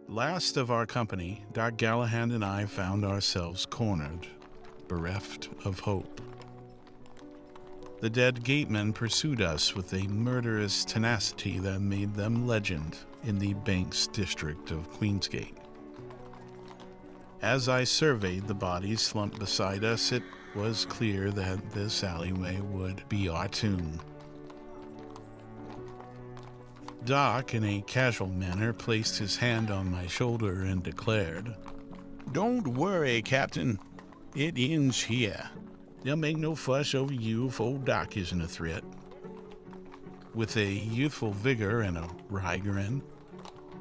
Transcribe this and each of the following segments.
last of our company, Doc Galahan and I found ourselves cornered, bereft of hope. The dead gatemen pursued us with a murderous tenacity that made them legend in the Banks district of Queensgate. As I surveyed the bodies slumped beside us, it was clear that this alleyway would be our tomb. Doc, in a casual manner, placed his hand on my shoulder and declared, "Don't worry, Captain. It ends here. They'll make no fuss over you if old Doc isn't a threat." With a youthful vigor and a wry grin,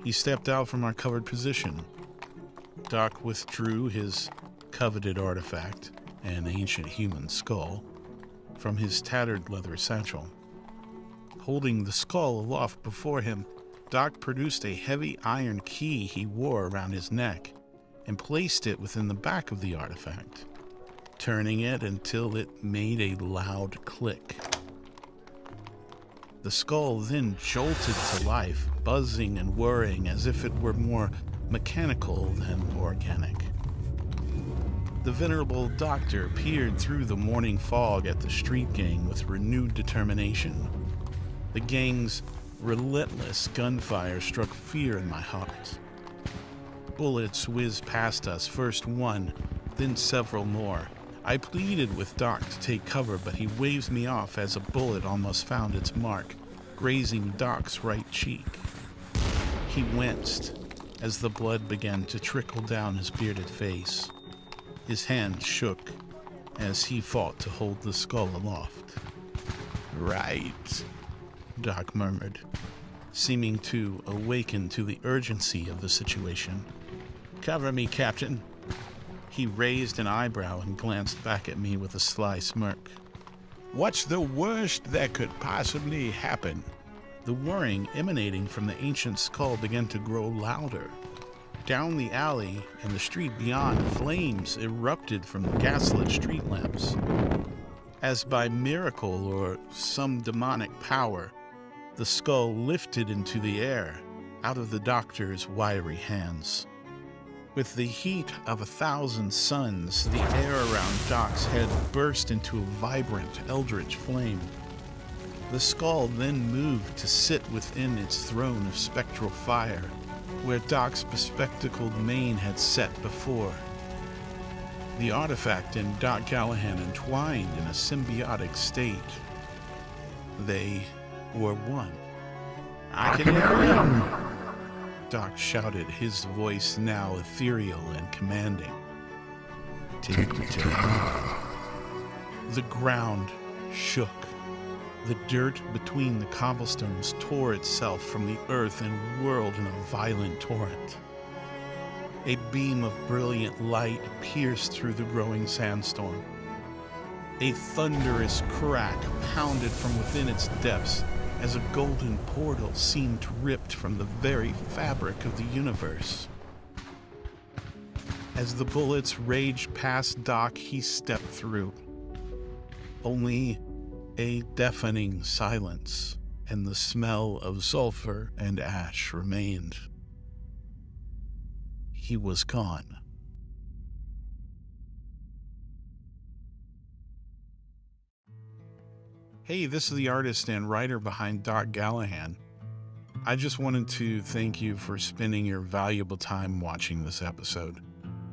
he stepped out from our covered position. Doc withdrew his coveted artifact, an ancient human skull, from his tattered leather satchel. Holding the skull aloft before him, Doc produced a heavy iron key he wore around his neck and placed it within the back of the artifact, turning it until it made a loud click. The skull then jolted to life, buzzing and whirring as if it were more mechanical than organic. The venerable doctor peered through the morning fog at the street gang with renewed determination. The gang's relentless gunfire struck fear in my heart. Bullets whizzed past us, first one, then several more. I pleaded with Doc to take cover, but he waved me off as a bullet almost found its mark, grazing Doc's right cheek. He winced as the blood began to trickle down his bearded face. His hand shook as he fought to hold the skull aloft. "Right," Doc murmured, seeming to awaken to the urgency of the situation. "Cover me, Captain." He raised an eyebrow and glanced back at me with a sly smirk. "What's the worst that could possibly happen?" The whirring emanating from the ancient skull began to grow louder. Down the alley and the street beyond, flames erupted from the gaslit street lamps. As by miracle or some demonic power, the skull lifted into the air out of the doctor's wiry hands. With the heat of 1,000 suns, the air around Doc's head burst into a vibrant, eldritch flame. The skull then moved to sit within its throne of spectral fire, where Doc's bespectacled mane had set before. The artifact and Doc Galahan entwined in a symbiotic state. They were one. "Arcanarium!" Doc shouted, his voice now ethereal and commanding. "Take me to the ground shook. The dirt between the cobblestones tore itself from the earth and whirled in a violent torrent. A beam of brilliant light pierced through the growing sandstorm. A thunderous crack pounded from within its depths as a golden portal seemed ripped from the very fabric of the universe. As the bullets raged past Doc, he stepped through. Only a deafening silence and the smell of sulfur and ash remained. He was gone. Hey, this is the artist and writer behind Doc Galahan. I just wanted to thank you for spending your valuable time watching this episode.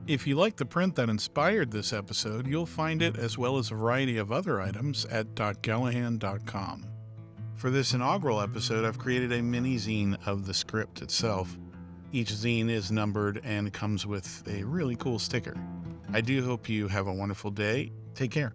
If you like the print that inspired this episode, you'll find it as well as a variety of other items at docgalahan.com. For this inaugural episode, I've created a mini zine of the script itself. Each zine is numbered and comes with a really cool sticker. I do hope you have a wonderful day. Take care.